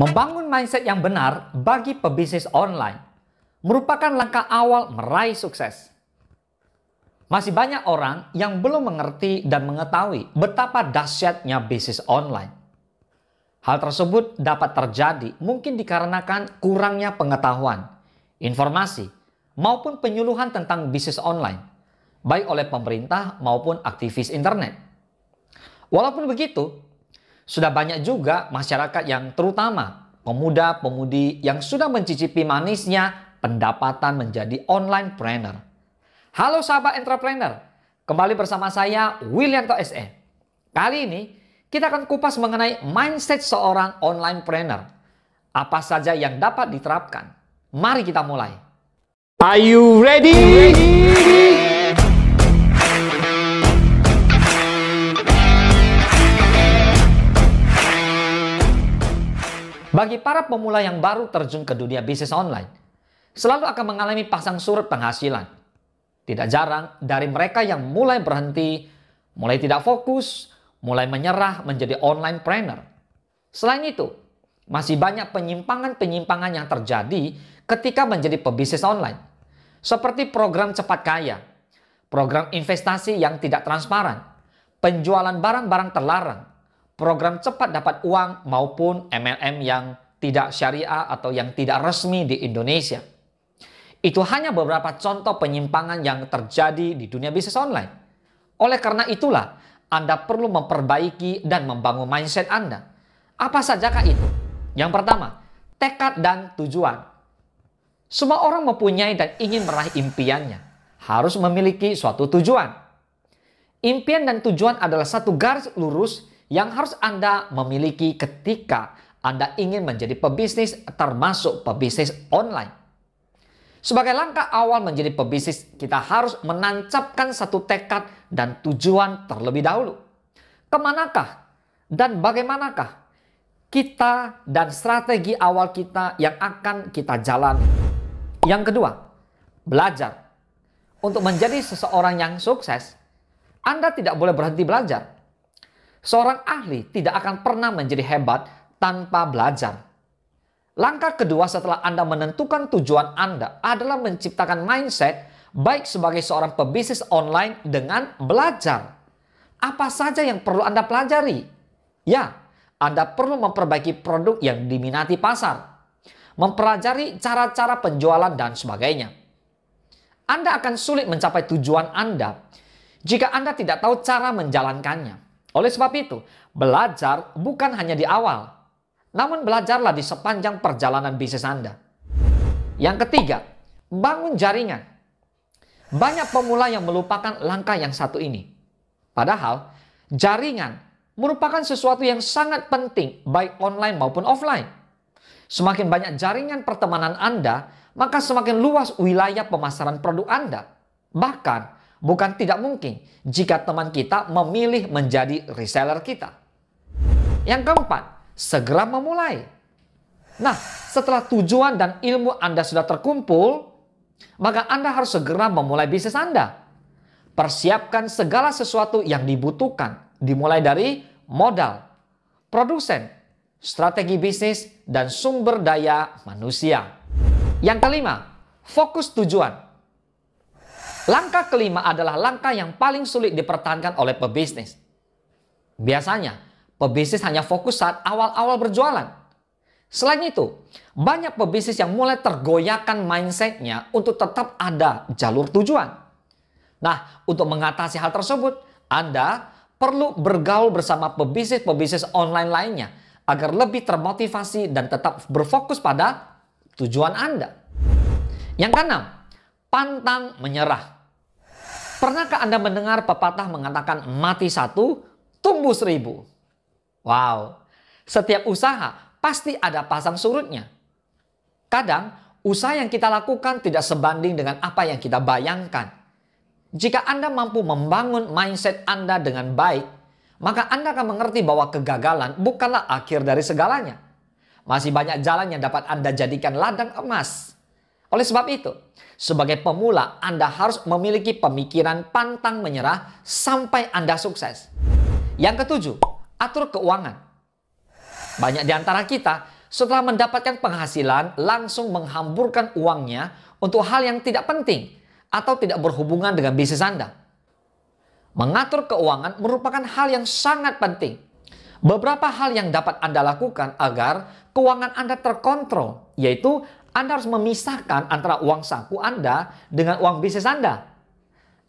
Membangun mindset yang benar bagi pebisnis online merupakan langkah awal meraih sukses. Masih banyak orang yang belum mengerti dan mengetahui betapa dahsyatnya bisnis online. Hal tersebut dapat terjadi mungkin dikarenakan kurangnya pengetahuan, informasi, maupun penyuluhan tentang bisnis online, baik oleh pemerintah maupun aktivis internet. Walaupun begitu, sudah banyak juga masyarakat yang terutama pemuda-pemudi yang sudah mencicipi manisnya pendapatan menjadi online trainer. Halo sahabat entrepreneur, kembali bersama saya Willianto SE. Kali ini kita akan kupas mengenai mindset seorang online trainer. Apa saja yang dapat diterapkan? Mari kita mulai. Are you ready? Bagi para pemula yang baru terjun ke dunia bisnis online, selalu akan mengalami pasang surut penghasilan. Tidak jarang dari mereka yang mulai berhenti, mulai tidak fokus, mulai menyerah menjadi online trainer. Selain itu, masih banyak penyimpangan-penyimpangan yang terjadi ketika menjadi pebisnis online. Seperti program cepat kaya, program investasi yang tidak transparan, penjualan barang-barang terlarang, program cepat dapat uang maupun MLM yang tidak syariah atau yang tidak resmi di Indonesia. Itu hanya beberapa contoh penyimpangan yang terjadi di dunia bisnis online. Oleh karena itulah, Anda perlu memperbaiki dan membangun mindset Anda. Apa sajakah itu? Yang pertama, tekad dan tujuan. Semua orang mempunyai dan ingin meraih impiannya. Harus memiliki suatu tujuan. Impian dan tujuan adalah satu garis lurus yang harus Anda miliki ketika Anda ingin menjadi pebisnis, termasuk pebisnis online. Sebagai langkah awal menjadi pebisnis, kita harus menancapkan satu tekad dan tujuan terlebih dahulu. Kemanakah dan bagaimanakah kita dan strategi awal kita yang akan kita jalani? Yang kedua, belajar. Untuk menjadi seseorang yang sukses, Anda tidak boleh berhenti belajar. Seorang ahli tidak akan pernah menjadi hebat tanpa belajar. Langkah kedua setelah Anda menentukan tujuan Anda adalah menciptakan mindset baik sebagai seorang pebisnis online dengan belajar. Apa saja yang perlu Anda pelajari? Ya, Anda perlu memperbaiki produk yang diminati pasar, mempelajari cara-cara penjualan dan sebagainya. Anda akan sulit mencapai tujuan Anda jika Anda tidak tahu cara menjalankannya. Oleh sebab itu, belajar bukan hanya di awal, namun belajarlah di sepanjang perjalanan bisnis Anda. Yang ketiga, bangun jaringan. Banyak pemula yang melupakan langkah yang satu ini. Padahal, jaringan merupakan sesuatu yang sangat penting baik online maupun offline. Semakin banyak jaringan pertemanan Anda, maka semakin luas wilayah pemasaran produk Anda. Bahkan, bukan tidak mungkin jika teman kita memilih menjadi reseller kita. Yang keempat, segera memulai. Nah, setelah tujuan dan ilmu Anda sudah terkumpul, maka Anda harus segera memulai bisnis Anda. Persiapkan segala sesuatu yang dibutuhkan, dimulai dari modal, produsen, strategi bisnis, dan sumber daya manusia. Yang kelima, fokus tujuan. Langkah kelima adalah langkah yang paling sulit dipertahankan oleh pebisnis. Biasanya, pebisnis hanya fokus saat awal-awal berjualan. Selain itu, banyak pebisnis yang mulai tergoyahkan mindsetnya untuk tetap ada jalur tujuan. Nah, untuk mengatasi hal tersebut, Anda perlu bergaul bersama pebisnis-pebisnis online lainnya agar lebih termotivasi dan tetap berfokus pada tujuan Anda. Yang keenam, pantang menyerah. Pernahkah Anda mendengar pepatah mengatakan mati satu, tumbuh seribu? Wow, setiap usaha pasti ada pasang surutnya. Kadang, usaha yang kita lakukan tidak sebanding dengan apa yang kita bayangkan. Jika Anda mampu membangun mindset Anda dengan baik, maka Anda akan mengerti bahwa kegagalan bukanlah akhir dari segalanya. Masih banyak jalan yang dapat Anda jadikan ladang emas. Oleh sebab itu, sebagai pemula Anda harus memiliki pemikiran pantang menyerah sampai Anda sukses. Yang ketujuh, atur keuangan. Banyak di antara kita setelah mendapatkan penghasilan langsung menghamburkan uangnya untuk hal yang tidak penting atau tidak berhubungan dengan bisnis Anda. Mengatur keuangan merupakan hal yang sangat penting. Beberapa hal yang dapat Anda lakukan agar keuangan Anda terkontrol, yaitu Anda harus memisahkan antara uang saku Anda dengan uang bisnis Anda.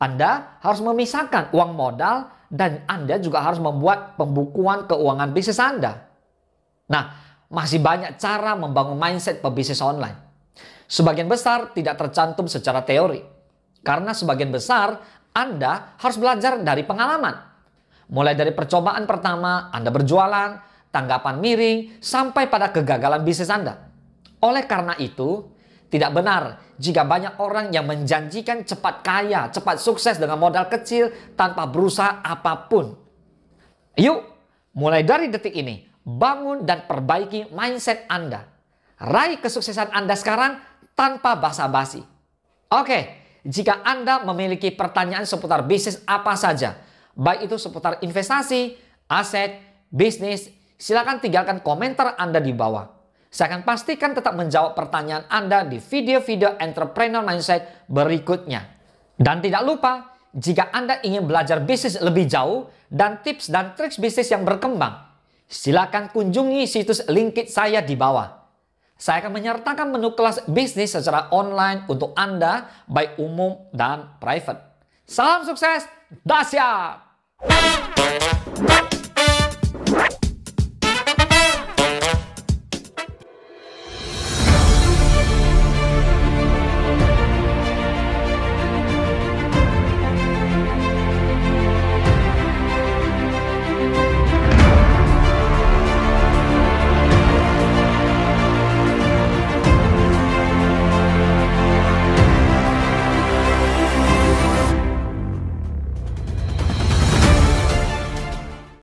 Anda harus memisahkan uang modal dan Anda juga harus membuat pembukuan keuangan bisnis Anda. Nah, masih banyak cara membangun mindset pebisnis online. Sebagian besar tidak tercantum secara teori. Karena sebagian besar Anda harus belajar dari pengalaman. Mulai dari percobaan pertama, Anda berjualan, tanggapan miring, sampai pada kegagalan bisnis Anda. Oleh karena itu, tidak benar jika banyak orang yang menjanjikan cepat kaya, cepat sukses dengan modal kecil tanpa berusaha apapun. Yuk, mulai dari detik ini, bangun dan perbaiki mindset Anda. Raih kesuksesan Anda sekarang tanpa basa-basi. Oke, jika Anda memiliki pertanyaan seputar bisnis apa saja, baik itu seputar investasi, aset, bisnis, silakan tinggalkan komentar Anda di bawah. Saya akan pastikan tetap menjawab pertanyaan Anda di video-video Entrepreneur Mindset berikutnya. Dan tidak lupa, jika Anda ingin belajar bisnis lebih jauh dan tips dan trik bisnis yang berkembang, silakan kunjungi situs LinkedIn saya di bawah. Saya akan menyertakan menu kelas bisnis secara online untuk Anda, baik umum dan private. Salam sukses, dahsyat!